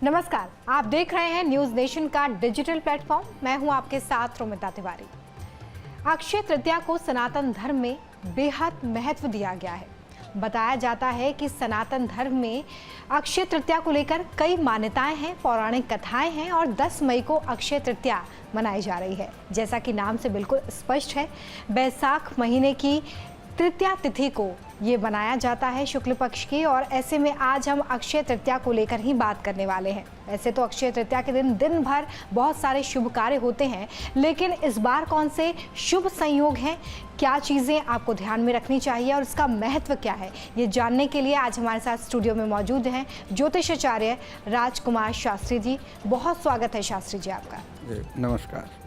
नमस्कार, आप देख रहे हैं न्यूज नेशन का डिजिटल प्लेटफॉर्म। मैं हूं आपके साथ रोमिता तिवारी। अक्षय तृतीया को सनातन धर्म में बेहद महत्व दिया गया है। बताया जाता है कि सनातन धर्म में अक्षय तृतीया को लेकर कई मान्यताएं हैं, पौराणिक कथाएं हैं और 10 मई को अक्षय तृतीया मनाई जा रही है। जैसा कि नाम से बिल्कुल स्पष्ट है, बैसाख महीने की तृतीया तिथि को ये बनाया जाता है शुक्ल पक्ष की, और ऐसे में आज हम अक्षय तृतीया को लेकर ही बात करने वाले हैं। ऐसे तो अक्षय तृतीया के दिन भर बहुत सारे शुभ कार्य होते हैं, लेकिन इस बार कौन से शुभ संयोग हैं, क्या चीज़ें आपको ध्यान में रखनी चाहिए और इसका महत्व क्या है, ये जानने के लिए आज हमारे साथ स्टूडियो में मौजूद हैं ज्योतिषाचार्य राजकुमार शास्त्री जी। बहुत स्वागत है शास्त्री जी आपका। नमस्कार।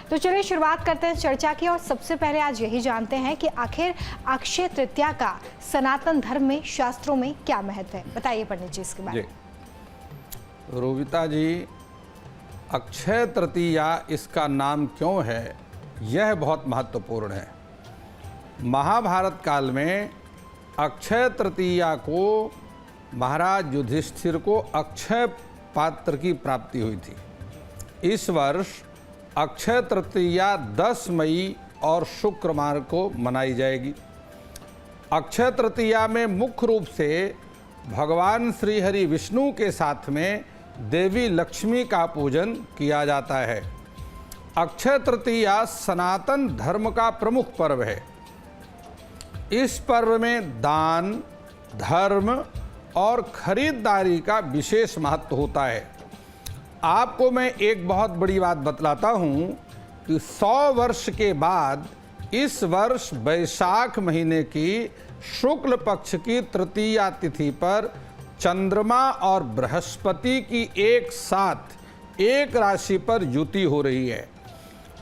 तो चलिए शुरुआत करते हैं चर्चा की, और सबसे पहले आज यही जानते हैं कि आखिर अक्षय तृतीया का सनातन धर्म में, शास्त्रों में क्या महत्व है। बताइए पंडित जी इसके बारे में। रोविता जी, अक्षय तृतीया इसका नाम क्यों है, यह बहुत महत्वपूर्ण है। महाभारत काल में अक्षय तृतीया को महाराज युधिष्ठिर को अक्षय पात्र की प्राप्ति हुई थी। इस वर्ष अक्षय तृतीया 10 मई और शुक्रवार को मनाई जाएगी। अक्षय तृतीया में मुख्य रूप से भगवान श्री हरि विष्णु के साथ में देवी लक्ष्मी का पूजन किया जाता है। अक्षय तृतीया सनातन धर्म का प्रमुख पर्व है। इस पर्व में दान, धर्म और खरीदारी का विशेष महत्व होता है। आपको मैं एक बहुत बड़ी बात बतलाता हूँ कि 100 वर्ष के बाद इस वर्ष बैसाख महीने की शुक्ल पक्ष की तृतीया तिथि पर चंद्रमा और बृहस्पति की एक साथ एक राशि पर युति हो रही है।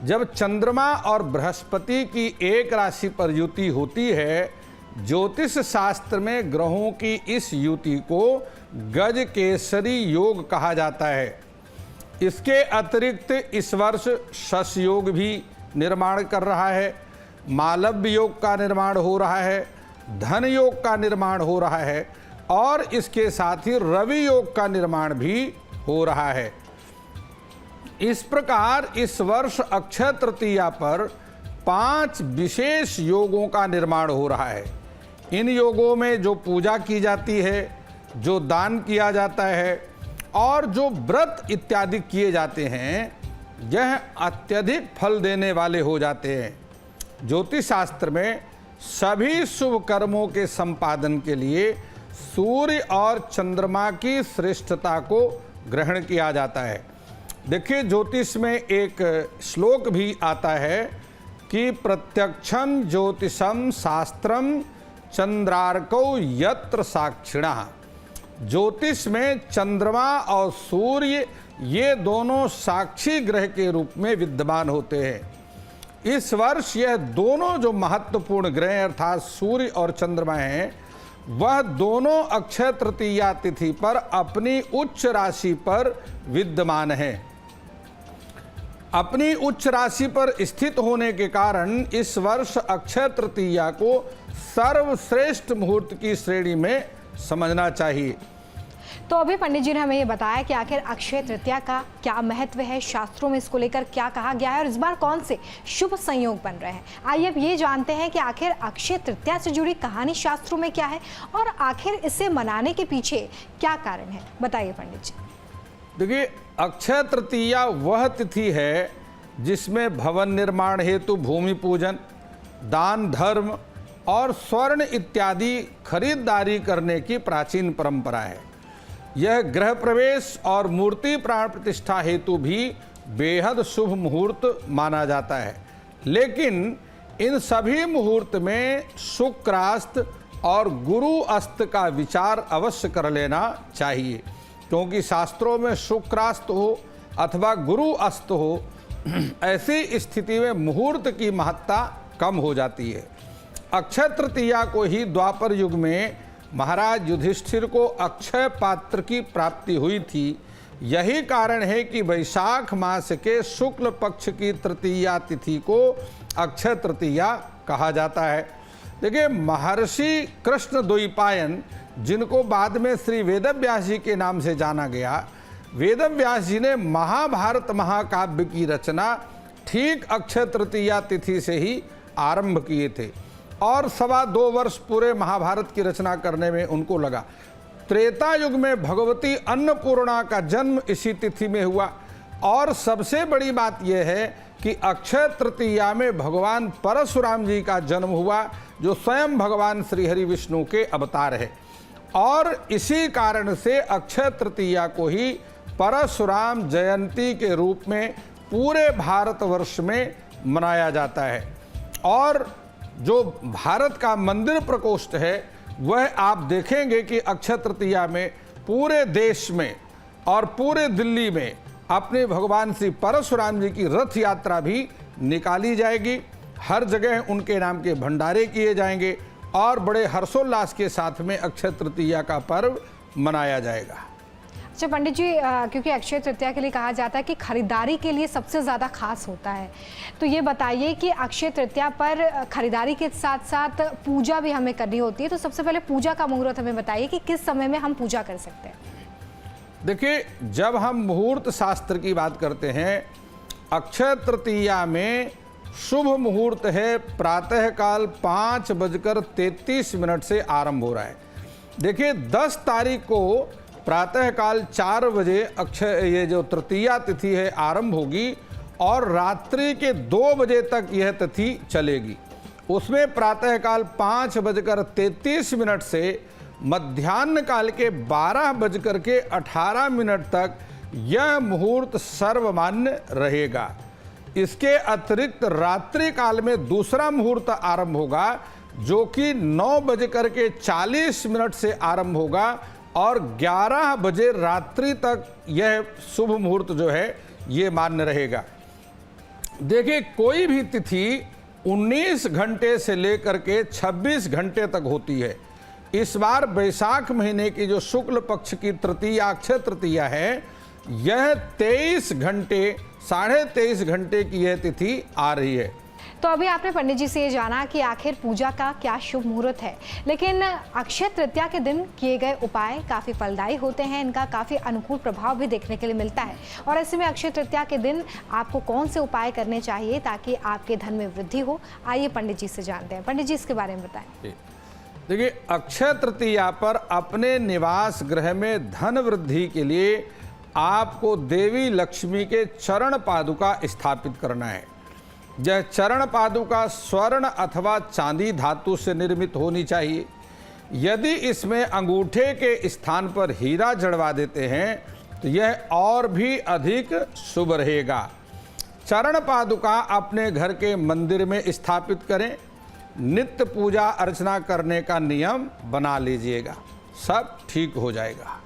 जब चंद्रमा और बृहस्पति की एक राशि पर युति होती है, ज्योतिष शास्त्र में ग्रहों की इस युति को गज केसरी योग कहा जाता है। इसके अतिरिक्त इस वर्ष शश योग भी निर्माण कर रहा है, मालव्य योग का निर्माण हो रहा है, धन योग का निर्माण हो रहा है और इसके साथ ही रवि योग का निर्माण भी हो रहा है। इस प्रकार इस वर्ष अक्षय तृतीया पर 5 विशेष योगों का निर्माण हो रहा है। इन योगों में जो पूजा की जाती है, जो दान किया जाता है और जो व्रत इत्यादि किए जाते हैं, यह अत्यधिक फल देने वाले हो जाते हैं। ज्योतिष शास्त्र में सभी शुभ कर्मों के संपादन के लिए सूर्य और चंद्रमा की श्रेष्ठता को ग्रहण किया जाता है। देखिए, ज्योतिष में एक श्लोक भी आता है कि प्रत्यक्षम ज्योतिषम शास्त्रम चंद्रार्कौ यत्र साक्षिणः। ज्योतिष में चंद्रमा और सूर्य ये दोनों साक्षी ग्रह के रूप में विद्यमान होते हैं। इस वर्ष यह दोनों जो महत्वपूर्ण ग्रह अर्थात सूर्य और चंद्रमा हैं, वह दोनों अक्षय तृतीया तिथि पर अपनी उच्च राशि पर विद्यमान हैं। अपनी उच्च राशि पर स्थित होने के कारण इस वर्ष अक्षय तृतीया को सर्वश्रेष्ठ मुहूर्त की श्रेणी में समझना चाहिए। तो अभी पंडित जी ने हमें ये बताया कि आखिर अक्षय तृतीया का क्या महत्व है, शास्त्रों में इसको लेकर क्या कहा गया है और इस बार कौन से शुभ संयोग बन रहे हैं। आइए अब ये जानते हैं कि आखिर अक्षय तृतीया से जुड़ी कहानी शास्त्रों में क्या है और आखिर इसे मनाने के पीछे क्या कारण है। बताइए पंडित जी। देखिए, अक्षय तृतीया वह तिथि है जिसमें भवन निर्माण हेतु भूमि पूजन, दान, धर्म और स्वर्ण इत्यादि खरीदारी करने की प्राचीन परंपरा है। यह गृह प्रवेश और मूर्ति प्राण प्रतिष्ठा हेतु भी बेहद शुभ मुहूर्त माना जाता है। लेकिन इन सभी मुहूर्त में शुक्रास्त और गुरु अस्त का विचार अवश्य कर लेना चाहिए, क्योंकि शास्त्रों में शुक्रास्त हो अथवा गुरु अस्त हो, ऐसी स्थिति में मुहूर्त की महत्ता कम हो जाती है। अक्षय तृतीया को ही द्वापर युग में महाराज युधिष्ठिर को अक्षय पात्र की प्राप्ति हुई थी। यही कारण है कि वैशाख मास के शुक्ल पक्ष की तृतीया तिथि को अक्षय तृतीया कहा जाता है। देखिए, महर्षि कृष्ण द्वैपायन, जिनको बाद में श्री वेदव्यास जी के नाम से जाना गया, वेदव्यास जी ने महाभारत महाकाव्य की रचना ठीक अक्षय तृतीया तिथि से ही आरंभ किए थे और 2.25 वर्ष पूरे महाभारत की रचना करने में उनको लगा। त्रेता युग में भगवती अन्नपूर्णा का जन्म इसी तिथि में हुआ और सबसे बड़ी बात यह है कि अक्षय तृतीया में भगवान परशुराम जी का जन्म हुआ, जो स्वयं भगवान श्री हरि विष्णु के अवतार है। और इसी कारण से अक्षय तृतीया को ही परशुराम जयंती के रूप में पूरे भारतवर्ष में मनाया जाता है। और जो भारत का मंदिर प्रकोष्ठ है वह आप देखेंगे कि अक्षय तृतीया में पूरे देश में और पूरे दिल्ली में अपने भगवान श्री परशुराम जी की रथ यात्रा भी निकाली जाएगी। हर जगह उनके नाम के भंडारे किए जाएंगे और बड़े हर्षोल्लास के साथ में अक्षय तृतीया का पर्व मनाया जाएगा। अच्छा पंडित जी, क्योंकि अक्षय तृतीया के लिए कहा जाता है कि खरीदारी के लिए सबसे ज़्यादा खास होता है, तो ये बताइए कि अक्षय तृतीया पर खरीदारी के साथ साथ पूजा भी हमें करनी होती है, तो सबसे पहले पूजा का मुहूर्त हमें बताइए कि किस समय में हम पूजा कर सकते हैं। देखिए, जब हम मुहूर्त शास्त्र की बात करते हैं, अक्षय तृतीया में शुभ मुहूर्त है प्रातःकाल 5:33 से आरंभ हो रहा है। देखिए, 10 तारीख को प्रातःकाल 4 बजे ये जो तृतीया तिथि है आरंभ होगी और रात्रि के 2 बजे तक यह तिथि चलेगी। उसमें प्रातःकाल 5:33 से मध्याह्न काल के 12:18 तक यह मुहूर्त सर्वमान्य रहेगा। इसके अतिरिक्त रात्रि काल में दूसरा मुहूर्त आरंभ होगा, जो कि 9:40 से आरंभ होगा और 11 बजे रात्रि तक यह शुभ मुहूर्त जो है ये मान्य रहेगा। देखिए, कोई भी तिथि 19 घंटे से लेकर के 26 घंटे तक होती है। इस बार बैसाख महीने की जो शुक्ल पक्ष की तृतीया अक्षय तृतीया है, यह 23 घंटे 23.5 घंटे की यह तिथि आ रही है। तो अभी आपने पंडित जी से ये जाना कि आखिर पूजा का क्या शुभ मुहूर्त है, लेकिन अक्षय तृतीया के दिन किए गए उपाय काफ़ी फलदायी होते हैं, इनका काफ़ी अनुकूल प्रभाव भी देखने के लिए मिलता है। और ऐसे में अक्षय तृतीया के दिन आपको कौन से उपाय करने चाहिए ताकि आपके धन में वृद्धि हो, आइए पंडित जी से जानते हैं। पंडित जी, इसके बारे में बताएं। देखिए, अक्षय तृतीया पर अपने निवास गृह में धन वृद्धि के लिए आपको देवी लक्ष्मी के चरण पादुका स्थापित करना है। यह चरण पादुका स्वर्ण अथवा चांदी धातु से निर्मित होनी चाहिए। यदि इसमें अंगूठे के स्थान पर हीरा जड़वा देते हैं तो यह और भी अधिक शुभ रहेगा। चरण पादुका अपने घर के मंदिर में स्थापित करें। नित्य पूजा अर्चना करने का नियम बना लीजिएगा, सब ठीक हो जाएगा।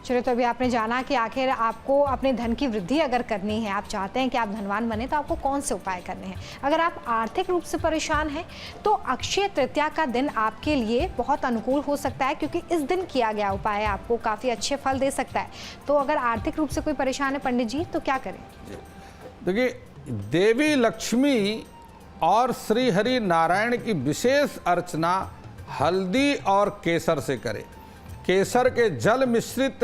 चलिए, तो अभी आपने जाना कि आखिर आपको अपने धन की वृद्धि अगर करनी है, आप चाहते हैं कि आप धनवान बने, तो आपको कौन से उपाय करने हैं। अगर आप आर्थिक रूप से परेशान हैं तो अक्षय तृतीया का दिन आपके लिए बहुत अनुकूल हो सकता है, क्योंकि इस दिन किया गया उपाय आपको काफ़ी अच्छे फल दे सकता है। तो अगर आर्थिक रूप से कोई परेशान है पंडित जी, तो क्या करें? देखिए, देवी लक्ष्मी और श्री हरि नारायण की विशेष अर्चना हल्दी और केसर से करें। केसर के जल मिश्रित,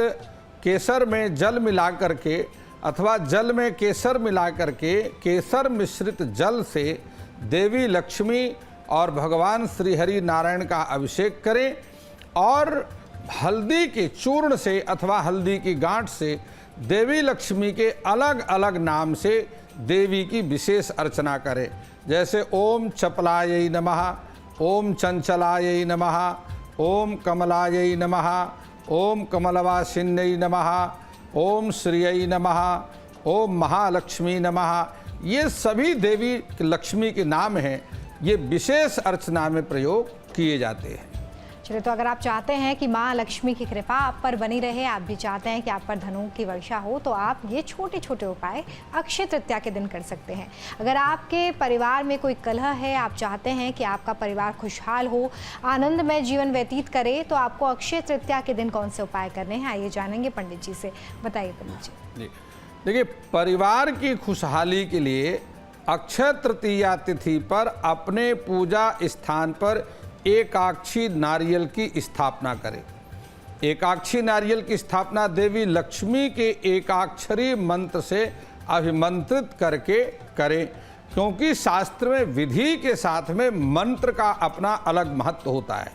केसर में जल मिला करके अथवा जल में केसर मिला करके केसर मिश्रित जल से देवी लक्ष्मी और भगवान श्री हरि नारायण का अभिषेक करें और हल्दी के चूर्ण से अथवा हल्दी की गांठ से देवी लक्ष्मी के अलग अलग नाम से देवी की विशेष अर्चना करें। जैसे ओम चपलायै नमः, ओम चंचलायै नमः, ओम कमलायै नमः, ओम कमलवासिन्यै नमः, ओम श्रियै नमः, ओम महालक्ष्मी नमः। ये सभी देवी लक्ष्मी के नाम हैं, ये विशेष अर्चना में प्रयोग किए जाते हैं। चलिए, तो अगर आप चाहते हैं कि माँ लक्ष्मी की कृपा आप पर बनी रहे, आप भी चाहते हैं कि आप पर धनों की वर्षा हो, तो आप ये छोटे छोटे उपाय अक्षय तृतीया के दिन कर सकते हैं। अगर आपके परिवार में कोई कलह है, आप चाहते हैं कि आपका परिवार खुशहाल हो, आनंदमय जीवन व्यतीत करे, तो आपको अक्षय तृतीया के दिन कौन से उपाय करने हैं, आइए जानेंगे पंडित जी से। बताइए पंडित जी। देखिए, परिवार की खुशहाली के लिए अक्षय तृतीया तिथि पर अपने पूजा स्थान पर एकाक्षी नारियल की स्थापना करें। एकाक्षी नारियल की स्थापना देवी लक्ष्मी के एकाक्षरी मंत्र से अभिमंत्रित करके करें, क्योंकि शास्त्र में विधि के साथ में मंत्र का अपना अलग महत्व होता है।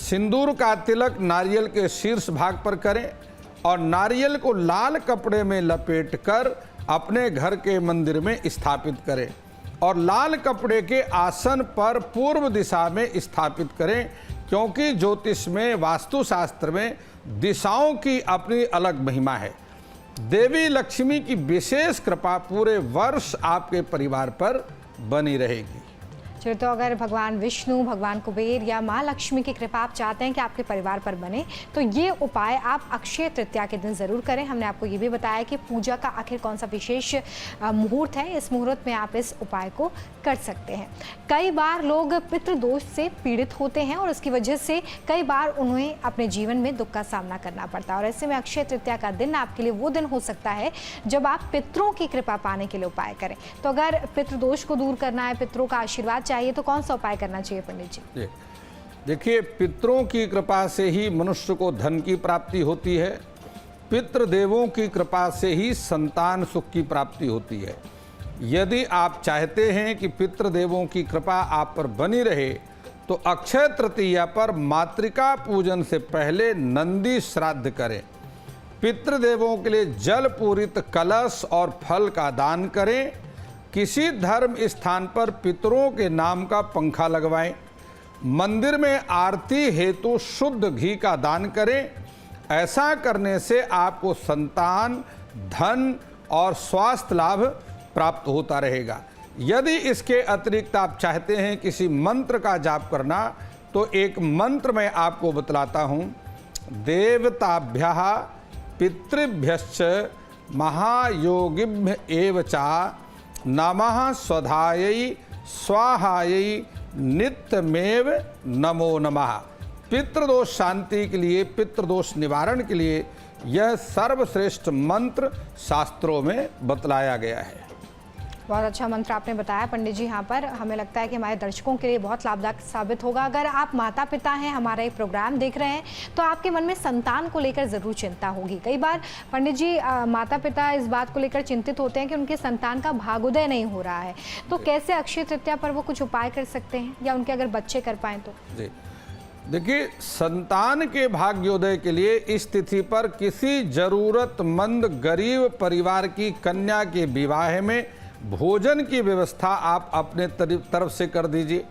सिंदूर का तिलक नारियल के शीर्ष भाग पर करें और नारियल को लाल कपड़े में लपेटकर अपने घर के मंदिर में स्थापित करें और लाल कपड़े के आसन पर पूर्व दिशा में स्थापित करें, क्योंकि ज्योतिष में, वास्तुशास्त्र में दिशाओं की अपनी अलग महिमा है। देवी लक्ष्मी की विशेष कृपा पूरे वर्ष आपके परिवार पर बनी रहेगी। चलिए, तो अगर भगवान विष्णु, भगवान कुबेर या माँ लक्ष्मी की कृपा आप चाहते हैं कि आपके परिवार पर बने, तो ये उपाय आप अक्षय तृतीया के दिन ज़रूर करें। हमने आपको ये भी बताया कि पूजा का आखिर कौन सा विशेष मुहूर्त है, इस मुहूर्त में आप इस उपाय को कर सकते हैं। कई बार लोग पितृदोष से पीड़ित होते हैं और इसकी वजह से कई बार उन्हें अपने जीवन में दुख का सामना करना पड़ता है, और ऐसे में अक्षय तृतीया का दिन आपके लिए वो दिन हो सकता है जब आप पितरों की कृपा पाने के लिए उपाय करें। तो अगर पितृदोष को दूर करना है, पितरों का आशीर्वाद चाहिए, तो कौन सा उपाय करना चाहिए पंडित जी? देखिए, पितरों की कृपा से ही मनुष्य को धन की प्राप्ति होती है। पितृदेवों की कृपा से ही संतान सुख की प्राप्ति होती है। यदि आप चाहते हैं कि पितृदेवों की कृपा आप पर बनी रहे, तो अक्षय तृतीया पर मातृका पूजन से पहले नंदी श्राद्ध करें। पितृदेवों के लिए जल पूरित कलश और फल का दान करें। किसी धर्म स्थान पर पितरों के नाम का पंखा लगवाएं। मंदिर में आरती हेतु शुद्ध घी का दान करें। ऐसा करने से आपको संतान, धन और स्वास्थ्य लाभ प्राप्त होता रहेगा। यदि इसके अतिरिक्त आप चाहते हैं किसी मंत्र का जाप करना, तो एक मंत्र मैं आपको बतलाता हूँ। देवताभ्यः पितृभ्यश्च महायोगिभ्य एव च नमः स्वधायै स्वाहायै नित्यमेव नमो नमः। पितृदोष शांति के लिए, पितृदोष निवारण के लिए यह सर्वश्रेष्ठ मंत्र शास्त्रों में बतलाया गया है। बहुत अच्छा मंत्र आपने बताया पंडित जी। यहाँ पर हमें लगता है कि हमारे दर्शकों के लिए बहुत लाभदायक साबित होगा। अगर आप माता पिता हैं, हमारा ये प्रोग्राम देख रहे हैं, तो आपके मन में संतान को लेकर ज़रूर चिंता होगी। कई बार पंडित जी, माता पिता इस बात को लेकर चिंतित होते हैं कि उनके संतान का भाग्योदय नहीं हो रहा है, तो कैसे अक्षय तृतीया पर वो कुछ उपाय कर सकते हैं, या उनके अगर बच्चे कर पाएँ तो? जी देखिए, संतान के भाग्योदय के लिए इस तिथि पर किसी जरूरतमंद गरीब परिवार की कन्या के विवाह में भोजन की व्यवस्था आप अपने तरफ से कर दीजिए,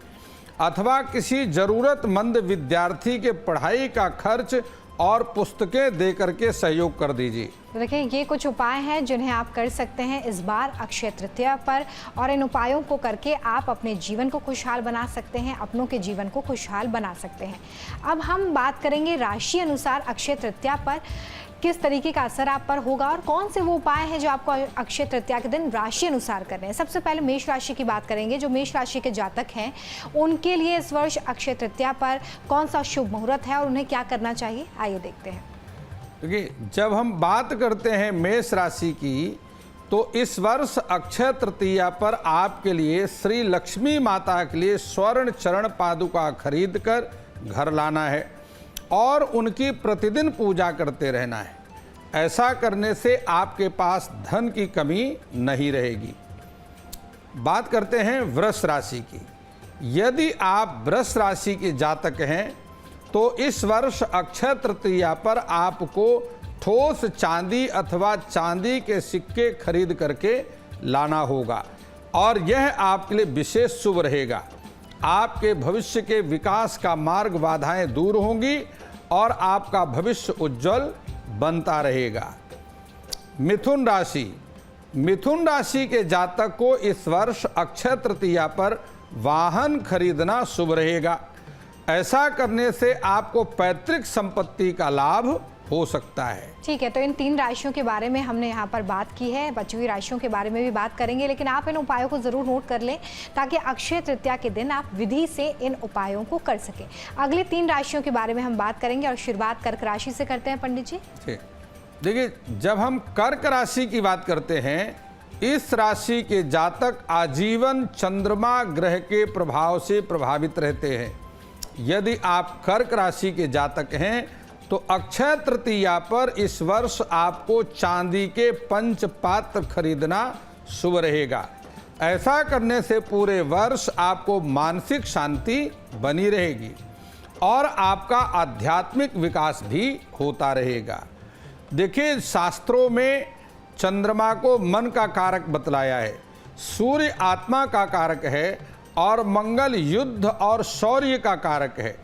अथवा किसी जरूरतमंद विद्यार्थी के पढ़ाई का खर्च और पुस्तकें दे करके सहयोग कर दीजिए। तो देखिए, ये कुछ उपाय हैं जिन्हें आप कर सकते हैं इस बार अक्षय तृतीया पर, और इन उपायों को करके आप अपने जीवन को खुशहाल बना सकते हैं, अपनों के जीवन को खुशहाल बना सकते हैं। अब हम बात करेंगे राशि अनुसार अक्षय तृतीया पर किस तरीके का असर आप पर होगा, और कौन से वो उपाय हैं जो आपको अक्षय तृतीया के दिन राशि अनुसार करने हैं। सबसे पहले मेष राशि की बात करेंगे। जो मेष राशि के जातक हैं, उनके लिए इस वर्ष अक्षय तृतीया पर कौन सा शुभ मुहूर्त है और उन्हें क्या करना चाहिए, आइए देखते हैं। देखिए, जब हम बात करते हैं मेष राशि की, तो इस वर्ष अक्षय तृतीया पर आपके लिए श्री लक्ष्मी माता के लिए स्वर्ण चरण पादुका खरीद कर घर लाना है और उनकी प्रतिदिन पूजा करते रहना है। ऐसा करने से आपके पास धन की कमी नहीं रहेगी। बात करते हैं वृष राशि की। यदि आप वृष राशि के जातक हैं, तो इस वर्ष अक्षय तृतीया पर आपको ठोस चांदी अथवा चांदी के सिक्के खरीद करके लाना होगा, और यह आपके लिए विशेष शुभ रहेगा। आपके भविष्य के विकास का मार्ग बाधाएं दूर होंगी और आपका भविष्य उज्जवल बनता रहेगा। मिथुन राशि। मिथुन राशि के जातक को इस वर्ष अक्षय तृतीया पर वाहन खरीदना शुभ रहेगा। ऐसा करने से आपको पैतृक संपत्ति का लाभ हो सकता है। ठीक है, तो इन 3 राशियों के बारे में हमने यहाँ पर बात की है। बची हुई राशियों के बारे में भी बात करेंगे, लेकिन आप इन उपायों को ज़रूर नोट कर लें ताकि अक्षय तृतीया के दिन आप विधि से इन उपायों को कर सकें। अगली 3 राशियों के बारे में हम बात करेंगे और शुरुआत कर्क राशि से करते हैं पंडित जी। ठीक, देखिए, जब हम कर्क राशि की बात करते हैं, इस राशि के जातक आजीवन चंद्रमा ग्रह के प्रभाव से प्रभावित रहते हैं। यदि आप कर्क राशि के जातक हैं तो अक्षय तृतीया पर इस वर्ष आपको चांदी के पंचपात्र खरीदना शुभ रहेगा। ऐसा करने से पूरे वर्ष आपको मानसिक शांति बनी रहेगी और आपका आध्यात्मिक विकास भी होता रहेगा। देखिए, शास्त्रों में चंद्रमा को मन का कारक बतलाया है, सूर्य आत्मा का कारक है और मंगल युद्ध और शौर्य का कारक है।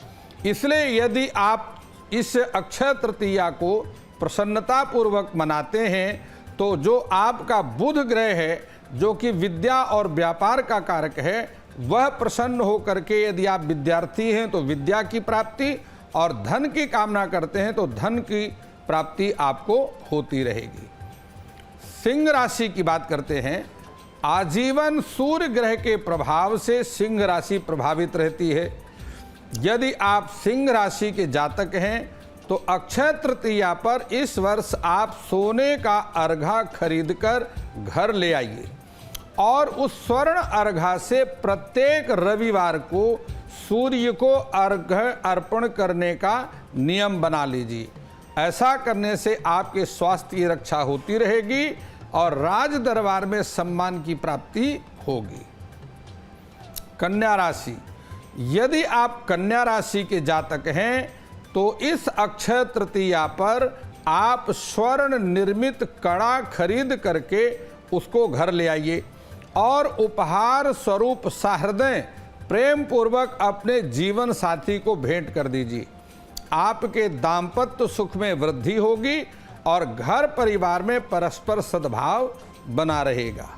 इसलिए यदि आप इस अक्षय तृतीया को प्रसन्नतापूर्वक मनाते हैं तो जो आपका बुध ग्रह है, जो कि विद्या और व्यापार का कारक है, वह प्रसन्न होकर के, यदि आप विद्यार्थी हैं तो विद्या की प्राप्ति और धन की कामना करते हैं तो धन की प्राप्ति आपको होती रहेगी। सिंह राशि की बात करते हैं। आजीवन सूर्य ग्रह के प्रभाव से सिंह राशि प्रभावित रहती है। यदि आप सिंह राशि के जातक हैं तो अक्षय तृतीया पर इस वर्ष आप सोने का अर्घा खरीदकर घर ले आइए और उस स्वर्ण अर्घा से प्रत्येक रविवार को सूर्य को अर्घ्य अर्पण करने का नियम बना लीजिए। ऐसा करने से आपके स्वास्थ्य की रक्षा होती रहेगी और राज दरबार में सम्मान की प्राप्ति होगी। कन्या राशि। यदि आप कन्या राशि के जातक हैं तो इस अक्षय तृतीया पर आप स्वर्ण निर्मित कड़ा खरीद करके उसको घर ले आइए और उपहार स्वरूप सहृदय प्रेम पूर्वक अपने जीवन साथी को भेंट कर दीजिए। आपके दाम्पत्य सुख में वृद्धि होगी और घर परिवार में परस्पर सद्भाव बना रहेगा।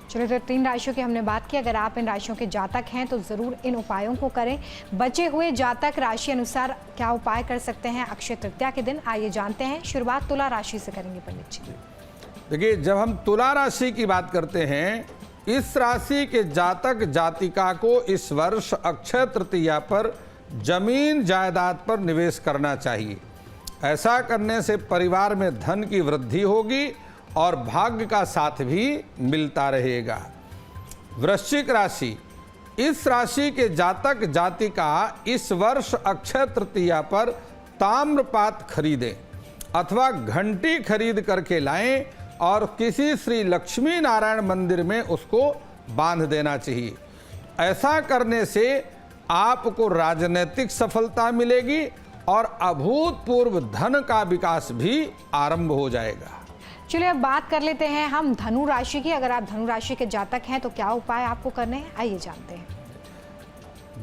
चलिए, तो 3 राशियों की हमने बात की। अगर आप इन राशियों के जातक हैं तो ज़रूर इन उपायों को करें। बचे हुए जातक राशि अनुसार क्या उपाय कर सकते हैं अक्षय तृतीया के दिन, आइए जानते हैं। शुरुआत तुला राशि से करेंगे पंडित जी। देखिए, जब हम तुला राशि की बात करते हैं, इस राशि के जातक जातिका को इस वर्ष अक्षय तृतीया पर जमीन जायदाद पर निवेश करना चाहिए। ऐसा करने से परिवार में धन की वृद्धि होगी और भाग्य का साथ भी मिलता रहेगा। वृश्चिक राशि। इस राशि के जातक जातिका इस वर्ष अक्षय तृतीया पर ताम्रपात खरीदें अथवा घंटी खरीद करके लाएं और किसी श्री लक्ष्मी नारायण मंदिर में उसको बांध देना चाहिए। ऐसा करने से आपको राजनीतिक सफलता मिलेगी और अभूतपूर्व धन का विकास भी आरंभ हो जाएगा। चलिए, अब बात कर लेते हैं हम धनु राशि की। अगर आप धनु राशि के जातक हैं तो क्या उपाय आपको करने हैं, आइए जानते हैं।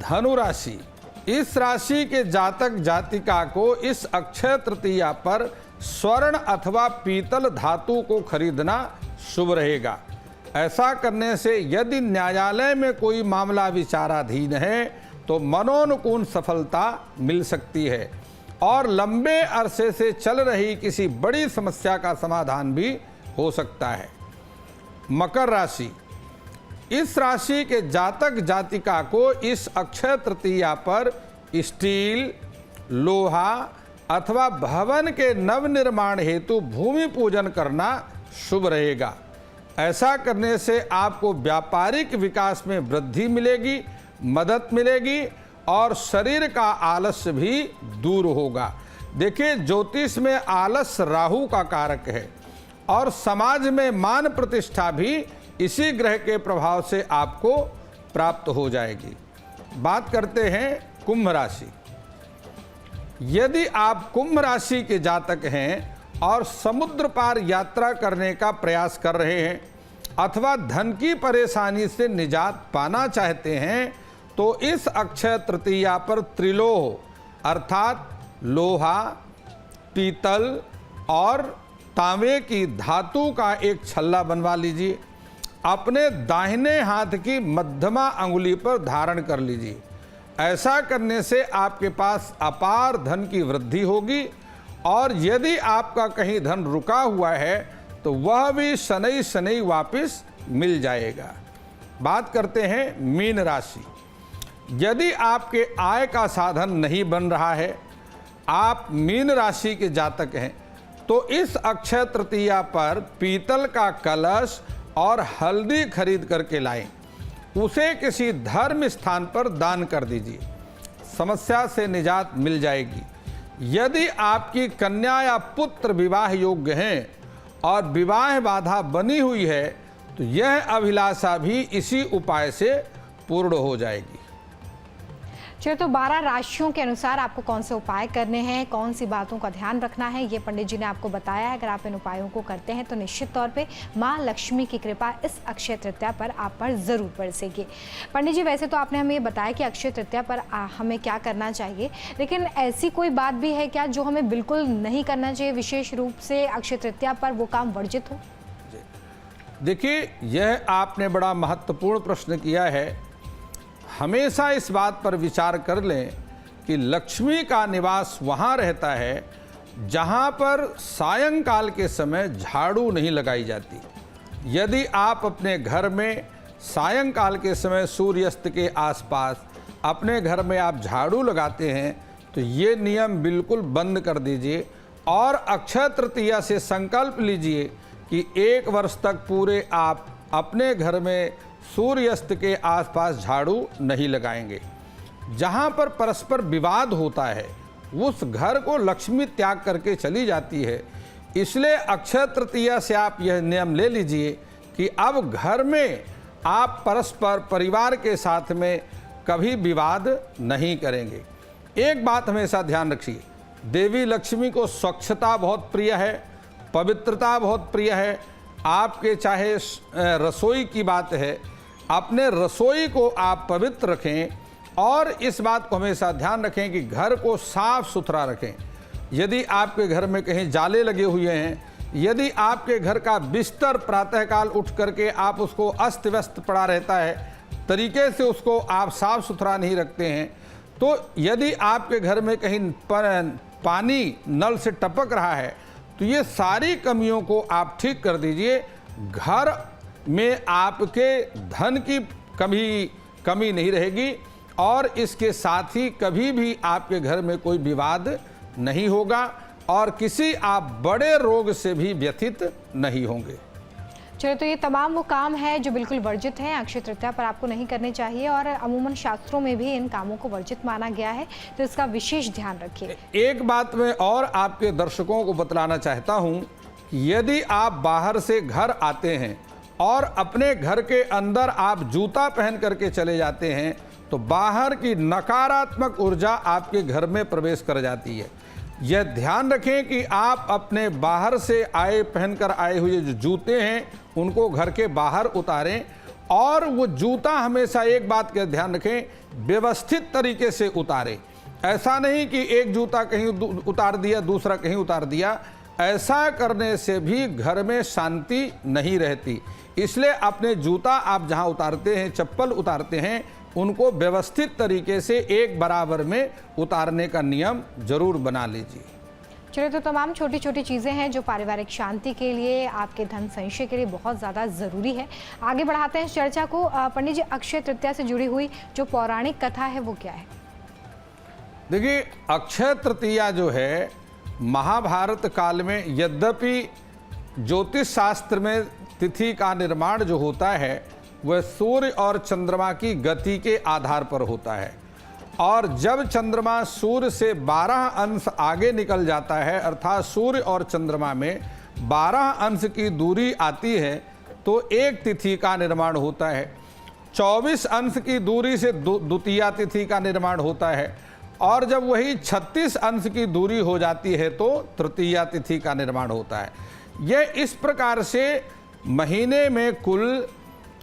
धनु राशि। इस राशि के जातक जातिका को इस अक्षय तृतीया पर स्वर्ण अथवा पीतल धातु को खरीदना शुभ रहेगा। ऐसा करने से यदि न्यायालय में कोई मामला विचाराधीन है तो मनोनुकूल सफलता मिल सकती है और लंबे अरसे से चल रही किसी बड़ी समस्या का समाधान भी हो सकता है। मकर राशि। इस राशि के जातक जातिका को इस अक्षय तृतीया पर स्टील, लोहा अथवा भवन के नवनिर्माण हेतु भूमि पूजन करना शुभ रहेगा। ऐसा करने से आपको व्यापारिक विकास में वृद्धि मिलेगी, मदद मिलेगी और शरीर का आलस्य भी दूर होगा। देखिए, ज्योतिष में आलस्य राहु का कारक है और समाज में मान प्रतिष्ठा भी इसी ग्रह के प्रभाव से आपको प्राप्त हो जाएगी। बात करते हैं कुंभ राशि। यदि आप कुंभ राशि के जातक हैं और समुद्र पार यात्रा करने का प्रयास कर रहे हैं अथवा धन की परेशानी से निजात पाना चाहते हैं तो इस अक्षय तृतीया पर त्रिलोह अर्थात लोहा, पीतल और तांबे की धातु का एक छल्ला बनवा लीजिए। अपने दाहिने हाथ की मध्यमा अंगुली पर धारण कर लीजिए। ऐसा करने से आपके पास अपार धन की वृद्धि होगी और यदि आपका कहीं धन रुका हुआ है तो वह भी शनै शनै वापस मिल जाएगा। बात करते हैं मीन राशि। यदि आपके आय का साधन नहीं बन रहा है, आप मीन राशि के जातक हैं, तो इस अक्षय तृतीया पर पीतल का कलश और हल्दी खरीद करके लाएं, उसे किसी धर्म स्थान पर दान कर दीजिए, समस्या से निजात मिल जाएगी। यदि आपकी कन्या या पुत्र विवाह योग्य हैं और विवाह बाधा बनी हुई है तो यह अभिलाषा भी इसी उपाय से पूर्ण हो जाएगी। चलिए, तो 12 राशियों के अनुसार आपको कौन से उपाय करने हैं, कौन सी बातों का ध्यान रखना है, ये पंडित जी ने आपको बताया है। अगर आप इन उपायों को करते हैं तो निश्चित तौर पे माँ लक्ष्मी की कृपा इस अक्षय तृतीया पर आप पर ज़रूर बरसेगी। पंडित जी, वैसे तो आपने हमें ये बताया कि अक्षय तृतीया पर हमें क्या करना चाहिए, लेकिन ऐसी कोई बात भी है क्या जो हमें बिल्कुल नहीं करना चाहिए, विशेष रूप से अक्षय तृतीया पर वो काम वर्जित हो? देखिए, यह आपने बड़ा महत्वपूर्ण प्रश्न किया है। हमेशा इस बात पर विचार कर लें कि लक्ष्मी का निवास वहाँ रहता है जहाँ पर सायंकाल के समय झाड़ू नहीं लगाई जाती। यदि आप अपने घर में सायंकाल के समय सूर्यास्त के आसपास अपने घर में आप झाड़ू लगाते हैं तो ये नियम बिल्कुल बंद कर दीजिए और अक्षय तृतीया से संकल्प लीजिए कि 1 वर्ष तक पूरे आप अपने घर में सूर्यास्त के आसपास झाड़ू नहीं लगाएंगे। जहाँ पर परस्पर विवाद होता है उस घर को लक्ष्मी त्याग करके चली जाती है। इसलिए अक्षय तृतीया से आप यह नियम ले लीजिए कि अब घर में आप परस्पर परिवार के साथ में कभी विवाद नहीं करेंगे। एक बात हमेशा ध्यान रखिए, देवी लक्ष्मी को स्वच्छता बहुत प्रिय है, पवित्रता बहुत प्रिय है। आपके चाहे रसोई की बात है, अपने रसोई को आप पवित्र रखें और इस बात को हमेशा ध्यान रखें कि घर को साफ सुथरा रखें। यदि आपके घर में कहीं जाले लगे हुए हैं, यदि आपके घर का बिस्तर प्रातःकाल उठ करके आप उसको अस्त व्यस्त पड़ा रहता है, तरीके से उसको आप साफ सुथरा नहीं रखते हैं, तो यदि आपके घर में कहीं पानी नल से टपक रहा है तो ये सारी कमियों को आप ठीक कर दीजिए। घर में आपके धन की कमी नहीं रहेगी और इसके साथ ही कभी भी आपके घर में कोई विवाद नहीं होगा और किसी आप बड़े रोग से भी व्यथित नहीं होंगे। चलिए, तो ये तमाम वो काम है जो बिल्कुल वर्जित हैं, अक्षय तृतीया पर आपको नहीं करने चाहिए और अमूमन शास्त्रों में भी इन कामों को वर्जित माना गया है, तो इसका विशेष ध्यान रखिए। एक बात मैं और आपके दर्शकों को बतलाना चाहता हूं कि यदि आप बाहर से घर आते हैं और अपने घर के अंदर आप जूता पहन करके चले जाते हैं तो बाहर की नकारात्मक ऊर्जा आपके घर में प्रवेश कर जाती है। यह ध्यान रखें कि आप अपने बाहर से पहनकर आए हुए जो जूते हैं उनको घर के बाहर उतारें और वो जूता हमेशा एक बात का ध्यान रखें, व्यवस्थित तरीके से उतारें। ऐसा नहीं कि एक जूता कहीं उतार दिया, दूसरा कहीं उतार दिया। ऐसा करने से भी घर में शांति नहीं रहती। इसलिए अपने जूता आप जहां उतारते हैं, चप्पल उतारते हैं, उनको व्यवस्थित तरीके से एक बराबर में उतारने का नियम जरूर बना लीजिए। चलिए, तो तमाम छोटी छोटी चीज़ें हैं जो पारिवारिक शांति के लिए, आपके धन संचय के लिए बहुत ज़्यादा ज़रूरी है। आगे बढ़ाते हैं इस चर्चा को। पंडित जी, अक्षय तृतीया से जुड़ी हुई जो पौराणिक कथा है वो क्या है? देखिए, अक्षय तृतीया जो है महाभारत काल में, यद्यपि ज्योतिष शास्त्र में तिथि का निर्माण जो होता है वह सूर्य और चंद्रमा की गति के आधार पर होता है और जब चंद्रमा सूर्य से 12 अंश आगे निकल जाता है, अर्थात सूर्य और चंद्रमा में 12 अंश की दूरी आती है तो एक तिथि का निर्माण होता है। 24 अंश की दूरी से द्वितीया तिथि का निर्माण होता है और जब वही 36 अंश की दूरी हो जाती है तो तृतीया तिथि का निर्माण होता है। यह इस प्रकार से महीने में कुल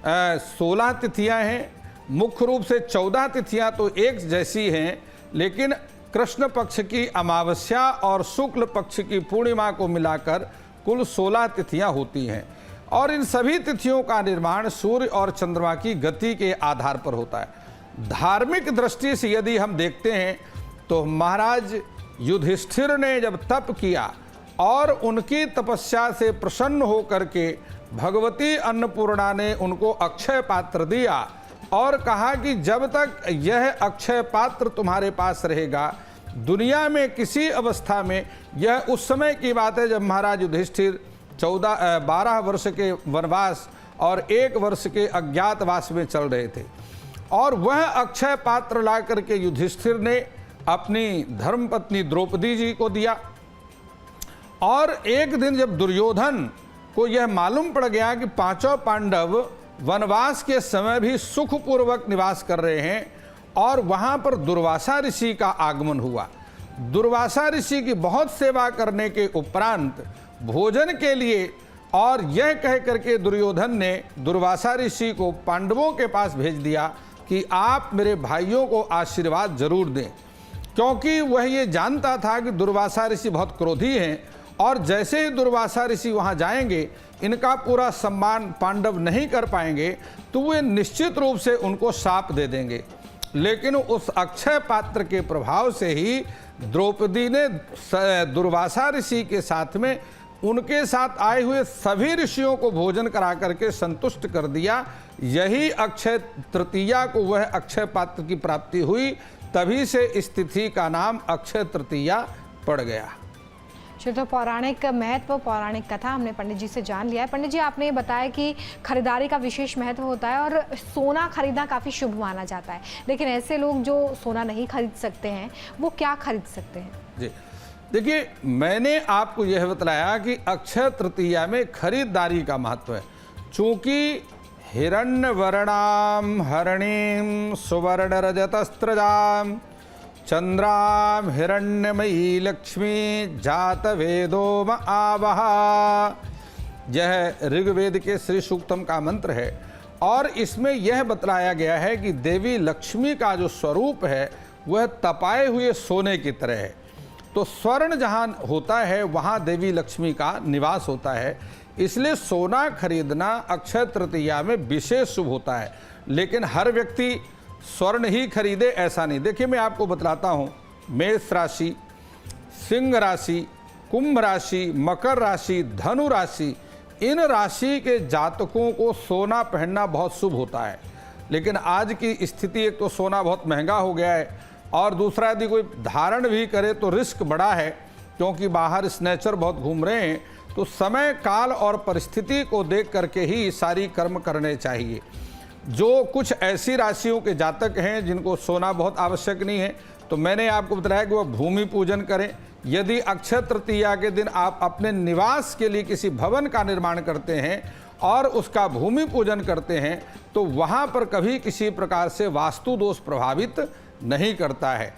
16 तिथियां हैं। मुख्य रूप से 14 तिथियां तो एक जैसी हैं, लेकिन कृष्ण पक्ष की अमावस्या और शुक्ल पक्ष की पूर्णिमा को मिलाकर कुल 16 तिथियां होती हैं और इन सभी तिथियों का निर्माण सूर्य और चंद्रमा की गति के आधार पर होता है। धार्मिक दृष्टि से यदि हम देखते हैं तो महाराज युधिष्ठिर ने जब तप किया और उनकी तपस्या से प्रसन्न होकर के भगवती अन्नपूर्णा ने उनको अक्षय पात्र दिया और कहा कि जब तक यह अक्षय पात्र तुम्हारे पास रहेगा, दुनिया में किसी अवस्था में, यह उस समय की बात है जब महाराज युधिष्ठिर 12 वर्ष के वनवास और 1 वर्ष के अज्ञातवास में चल रहे थे। और वह अक्षय पात्र ला करके युधिष्ठिर ने अपनी धर्मपत्नी द्रौपदी जी को दिया। और एक दिन जब दुर्योधन को यह मालूम पड़ गया कि पांचों पांडव वनवास के समय भी सुखपूर्वक निवास कर रहे हैं और वहां पर दुर्वासा ऋषि का आगमन हुआ, दुर्वासा ऋषि की बहुत सेवा करने के उपरांत भोजन के लिए, और यह कह करके दुर्योधन ने दुर्वासा ऋषि को पांडवों के पास भेज दिया कि आप मेरे भाइयों को आशीर्वाद जरूर दें, क्योंकि वह ये जानता था कि दुर्वासा ऋषि बहुत क्रोधी हैं और जैसे ही दुर्वासा ऋषि वहाँ जाएंगे इनका पूरा सम्मान पांडव नहीं कर पाएंगे तो वे निश्चित रूप से उनको शाप दे देंगे। लेकिन उस अक्षय पात्र के प्रभाव से ही द्रौपदी ने दुर्वासा ऋषि के साथ में उनके साथ आए हुए सभी ऋषियों को भोजन करा करके संतुष्ट कर दिया। यही अक्षय तृतीया को वह अक्षय पात्र की प्राप्ति हुई, तभी से इस तिथि का नाम अक्षय तृतीया पड़ गया। तो पौराणिक महत्व, पौराणिक कथा हमने पंडित जी से जान लिया है। पंडित जी, आपने ये बताया कि खरीदारी का विशेष महत्व होता है और सोना खरीदना काफ़ी शुभ माना जाता है, लेकिन ऐसे लोग जो सोना नहीं खरीद सकते हैं वो क्या खरीद सकते हैं? जी देखिए, मैंने आपको यह बतलाया कि अक्षय तृतीया में खरीदारी का महत्व है। चूँकि हिरण्यवर्णाम हरणीम सुवर्ण रजतस्त्रजाम चंद्राम हिरण्यमयी लक्ष्मी जात वेदो म आवहा, यह ऋग्वेद के श्री सूक्तम का मंत्र है। और इसमें यह बतलाया गया है कि देवी लक्ष्मी का जो स्वरूप है वह तपाए हुए सोने की तरह है। तो स्वर्ण जहाँ होता है वहाँ देवी लक्ष्मी का निवास होता है, इसलिए सोना खरीदना अक्षय तृतीया में विशेष शुभ होता है। लेकिन हर व्यक्ति स्वर्ण ही खरीदे ऐसा नहीं। देखिए, मैं आपको बतलाता हूँ, मेष राशि, सिंह राशि, कुंभ राशि, मकर राशि, धनु राशि, इन राशि के जातकों को सोना पहनना बहुत शुभ होता है। लेकिन आज की स्थिति, एक तो सोना बहुत महंगा हो गया है और दूसरा यदि कोई धारण भी करे तो रिस्क बड़ा है, क्योंकि बाहर स्नैचर बहुत घूम रहे हैं। तो समय काल और परिस्थिति को देख करके ही सारी कर्म करने चाहिए। जो कुछ ऐसी राशियों के जातक हैं जिनको सोना बहुत आवश्यक नहीं है, तो मैंने आपको बताया कि वह भूमि पूजन करें। यदि अक्षय तृतीया के दिन आप अपने निवास के लिए किसी भवन का निर्माण करते हैं और उसका भूमि पूजन करते हैं तो वहाँ पर कभी किसी प्रकार से वास्तु दोष प्रभावित नहीं करता है,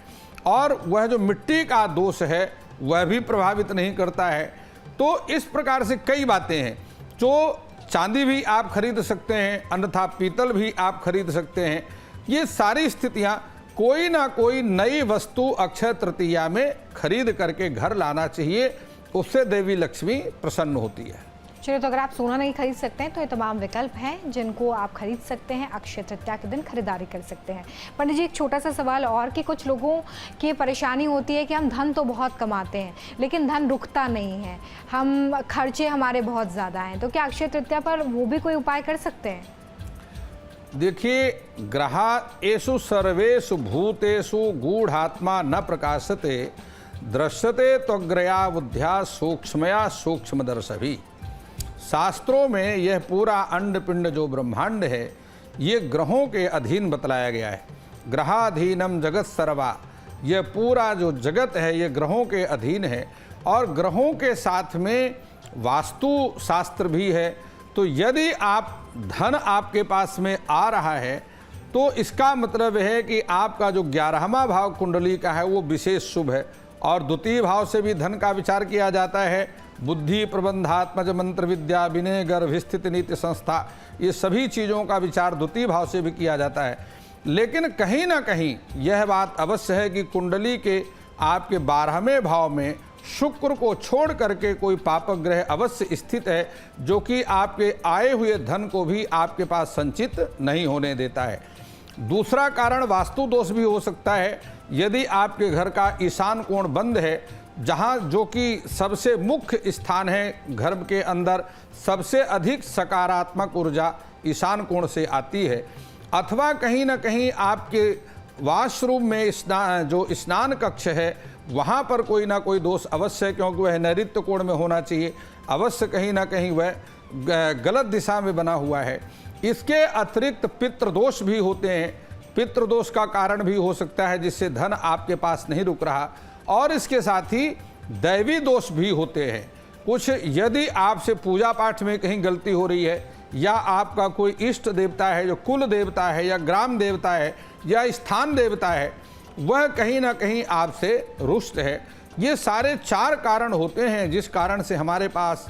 और वह जो मिट्टी का दोष है वह भी प्रभावित नहीं करता है। तो इस प्रकार से कई बातें हैं। जो चांदी भी आप खरीद सकते हैं, अन्यथा पीतल भी आप खरीद सकते हैं। ये सारी स्थितियां, कोई ना कोई नई वस्तु अक्षय तृतीया में खरीद करके घर लाना चाहिए, उससे देवी लक्ष्मी प्रसन्न होती है। चलिए, तो अगर आप सोना नहीं खरीद सकते हैं तो ये तमाम विकल्प हैं जिनको आप खरीद सकते हैं, अक्षय तृतीया के दिन खरीदारी कर सकते हैं। पंडित जी, एक छोटा सा सवाल और कि कुछ लोगों की परेशानी होती है कि हम धन तो बहुत कमाते हैं लेकिन धन रुकता नहीं है, हम खर्चे हमारे बहुत ज़्यादा हैं, तो क्या अक्षय तृतीया पर वो भी कोई उपाय कर सकते हैं? देखिए, ग्रहेषु सर्वेषु भूतेषु गूढ़ात्मा न प्रकाशते दृश्यते त्वग्रया बुद्ध्या सूक्ष्मया सूक्ष्मदर्शभी। शास्त्रों में यह पूरा अंड पिंड जो ब्रह्मांड है ये ग्रहों के अधीन बतलाया गया है। ग्रहाधीनम जगत सर्वा, यह पूरा जो जगत है ये ग्रहों के अधीन है, और ग्रहों के साथ में वास्तु शास्त्र भी है। तो यदि आप धन आपके पास में आ रहा है तो इसका मतलब है कि आपका जो 11वां भाव कुंडली का है वो विशेष शुभ है, और द्वितीय भाव से भी धन का विचार किया जाता है। बुद्धि, प्रबंधात्मज, मंत्र विद्या, विनय, गर्भ, स्थिति, नीति, संस्था, ये सभी चीज़ों का विचार द्वितीय भाव से भी किया जाता है। लेकिन कहीं ना कहीं यह बात अवश्य है कि कुंडली के आपके 12वें भाव में शुक्र को छोड़ करके कोई पापक ग्रह अवश्य स्थित है, जो कि आपके आए हुए धन को भी आपके पास संचित नहीं होने देता है। दूसरा कारण वास्तु दोष भी हो सकता है। यदि आपके घर का ईशान कोण बंद है, जहाँ जो कि सबसे मुख्य स्थान है घर के अंदर, सबसे अधिक सकारात्मक ऊर्जा ईशान कोण से आती है, अथवा कहीं ना कहीं आपके वाशरूम में जो स्नान कक्ष है वहाँ पर कोई ना कोई दोष अवश्य है, क्योंकि वह नैऋत्य कोण में होना चाहिए। अवश्य कहीं ना कहीं वह गलत दिशा में बना हुआ है। इसके अतिरिक्त पितृदोष भी होते हैं। पितृदोष का कारण भी हो सकता है जिससे धन आपके पास नहीं रुक रहा, और इसके साथ ही दैवी दोष भी होते हैं। कुछ यदि आपसे पूजा पाठ में कहीं गलती हो रही है, या आपका कोई इष्ट देवता है जो कुल देवता है या ग्राम देवता है या स्थान देवता है, वह कहीं ना कहीं आपसे रुष्ट है, ये सारे 4 कारण होते हैं जिस कारण से हमारे पास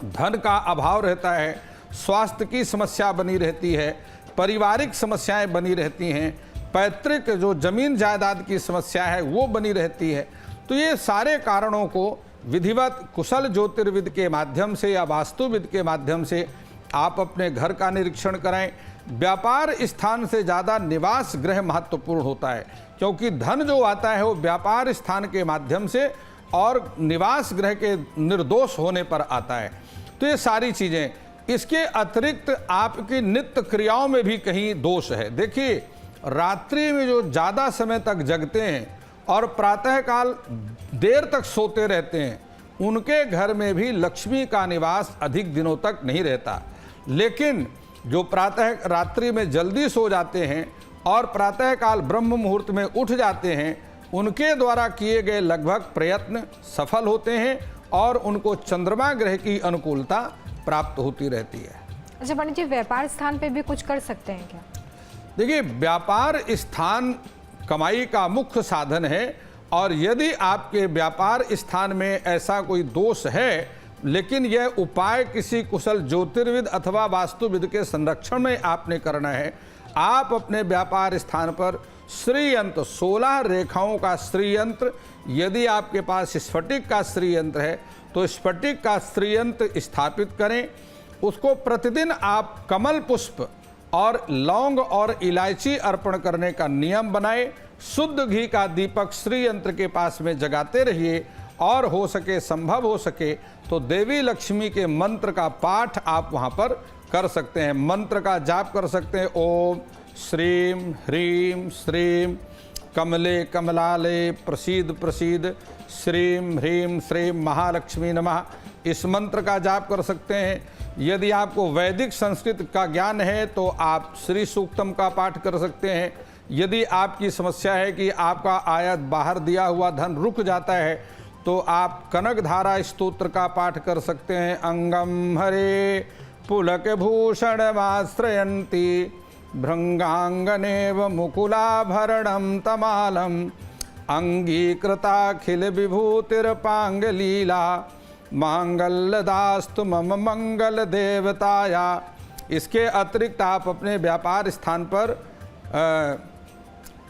धन का अभाव रहता है, स्वास्थ्य की समस्या बनी रहती है, पारिवारिक समस्याएं बनी रहती हैं, पैतृक जो जमीन जायदाद की समस्या है वो बनी रहती है। तो ये सारे कारणों को विधिवत कुशल ज्योतिर्विद के माध्यम से या वास्तुविद के माध्यम से आप अपने घर का निरीक्षण करें। व्यापार स्थान से ज़्यादा निवास गृह महत्वपूर्ण होता है, क्योंकि धन जो आता है वो व्यापार स्थान के माध्यम से और निवास गृह के निर्दोष होने पर आता है। तो ये सारी चीज़ें, इसके अतिरिक्त आपकी नित्य क्रियाओं में भी कहीं दोष है। देखिए, रात्रि में जो ज़्यादा समय तक जगते हैं और प्रातःकाल देर तक सोते रहते हैं, उनके घर में भी लक्ष्मी का निवास अधिक दिनों तक नहीं रहता। लेकिन जो प्रातः रात्रि में जल्दी सो जाते हैं और प्रातःकाल ब्रह्म मुहूर्त में उठ जाते हैं, उनके द्वारा किए गए लगभग प्रयत्न सफल होते हैं और उनको चंद्रमा ग्रह की अनुकूलता प्राप्त होती रहती है। अच्छा पंडित जी, व्यापार स्थान पे भी कुछ कर सकते हैं क्या? देखिए, व्यापार स्थान कमाई का मुख्य साधन है, और यदि आपके व्यापार स्थान में ऐसा कोई दोष है, लेकिन यह उपाय किसी कुशल ज्योतिर्विद अथवा वास्तुविद के संरक्षण में आपने करना है। आप अपने व्यापार स्थान पर श्री यंत्र 16 रेखाओं का श्री यंत्र, यदि आपके पास स्फटिक का श्री यंत्र है तो स्फटिक का श्री यंत्र स्थापित करें। उसको प्रतिदिन आप कमल पुष्प और लौंग और इलायची अर्पण करने का नियम बनाएं। शुद्ध घी का दीपक श्री यंत्र के पास में जगाते रहिए, और हो सके, संभव हो सके तो देवी लक्ष्मी के मंत्र का पाठ आप वहाँ पर कर सकते हैं। मंत्र का जाप कर सकते हैं। ओम श्रीम ह्रीम श्रीम कमले कमलाले प्रसीद प्रसीद श्रीम ह्रीम श्रीम महालक्ष्मी नमः, इस मंत्र का जाप कर सकते हैं। यदि आपको वैदिक संस्कृत का ज्ञान है तो आप श्री सूक्तम का पाठ कर सकते हैं। यदि आपकी समस्या है कि आपका आयत बाहर दिया हुआ धन रुक जाता है तो आप कनक धारा स्तोत्र का पाठ कर सकते हैं। अंगम हरे पुलक भूषण आश्रयन्ति भृंगांगनेव मुकुलाभरणम तमालम अंगीकृताखिल विभूतिर्पांगलीला मांगल्यदास्तु मम मंगल देवताया। इसके अतिरिक्त आप अपने व्यापार स्थान पर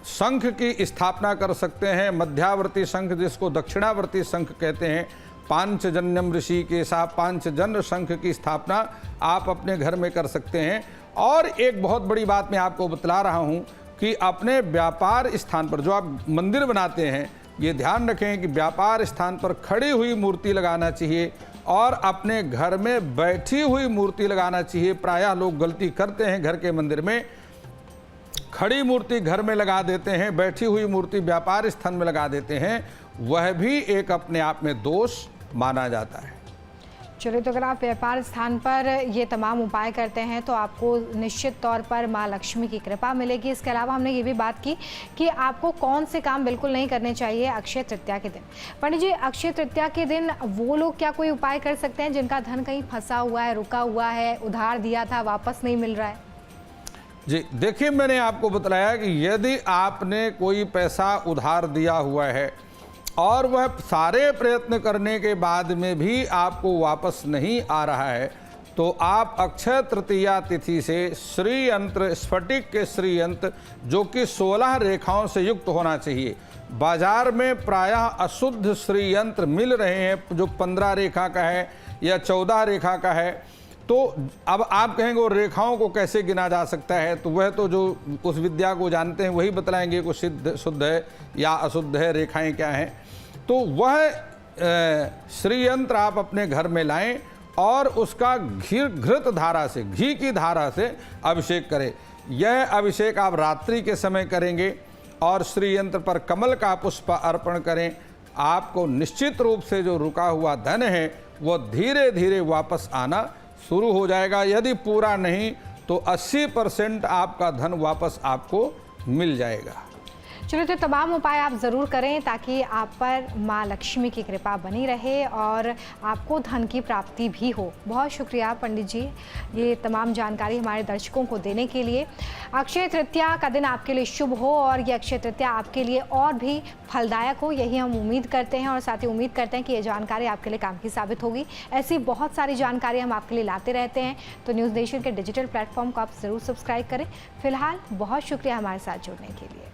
शंख की स्थापना कर सकते हैं। मध्यावर्ती शंख, जिसको दक्षिणावर्ती शंख कहते हैं, पांचजन्यम ऋषि के साथ पांचजन्य शंख की स्थापना आप अपने घर में कर सकते हैं। और एक बहुत बड़ी बात मैं आपको बतला रहा हूं कि अपने व्यापार स्थान पर जो आप मंदिर बनाते हैं, ये ध्यान रखें कि व्यापार स्थान पर खड़ी हुई मूर्ति लगाना चाहिए और अपने घर में बैठी हुई मूर्ति लगाना चाहिए। प्रायः लोग गलती करते हैं, घर के मंदिर में खड़ी मूर्ति घर में लगा देते हैं, बैठी हुई मूर्ति व्यापार स्थान में लगा देते हैं, वह भी एक अपने आप में दोष माना जाता है। चलिए, तो अगर आप व्यापार स्थान पर ये तमाम उपाय करते हैं तो आपको निश्चित तौर पर माँ लक्ष्मी की कृपा मिलेगी। इसके अलावा हमने ये भी बात की कि आपको कौन से काम बिल्कुल नहीं करने चाहिए अक्षय तृतीया के दिन। पंडित जी, अक्षय तृतीया के दिन वो लोग क्या कोई उपाय कर सकते हैं जिनका धन कहीं फंसा हुआ है, रुका हुआ है, उधार दिया था वापस नहीं मिल रहा है? जी देखिए, मैंने आपको बताया कि यदि आपने कोई पैसा उधार दिया हुआ है और वह सारे प्रयत्न करने के बाद में भी आपको वापस नहीं आ रहा है, तो आप अक्षय तृतीया तिथि से श्री यंत्र, स्फटिक के श्री यंत्र जो कि 16 रेखाओं से युक्त होना चाहिए। बाजार में प्रायः अशुद्ध श्री यंत्र मिल रहे हैं जो 15 रेखा का है या 14 रेखा का है। तो अब आप कहेंगे वो रेखाओं को कैसे गिना जा सकता है, तो वह तो जो उस विद्या को जानते हैं वही बतलाएंगे को शुद्ध है या अशुद्ध है, रेखाएं क्या हैं। तो वह श्री यंत्र आप अपने घर में लाएं और उसका घृत धारा से, घी की धारा से अभिषेक करें। यह अभिषेक आप रात्रि के समय करेंगे और श्री यंत्र पर कमल का पुष्प अर्पण करें। आपको निश्चित रूप से जो रुका हुआ धन है वो धीरे धीरे वापस आना शुरू हो जाएगा। यदि पूरा नहीं तो 80% आपका धन वापस आपको मिल जाएगा। चलिए, तो तमाम उपाय आप ज़रूर करें ताकि आप पर माँ लक्ष्मी की कृपा बनी रहे और आपको धन की प्राप्ति भी हो। बहुत शुक्रिया पंडित जी, ये तमाम जानकारी हमारे दर्शकों को देने के लिए। अक्षय तृतीया का दिन आपके लिए शुभ हो और ये अक्षय तृतीया आपके लिए और भी फलदायक हो, यही हम उम्मीद करते हैं और साथ ही उम्मीद करते हैं कि ये जानकारी आपके लिए काम की साबित होगी। ऐसी बहुत सारी जानकारी हम आपके लिए लाते रहते हैं, तो न्यूज़ नेशन के डिजिटल प्लेटफॉर्म को आप ज़रूर सब्सक्राइब करें। फिलहाल बहुत शुक्रिया हमारे साथ जुड़ने के लिए।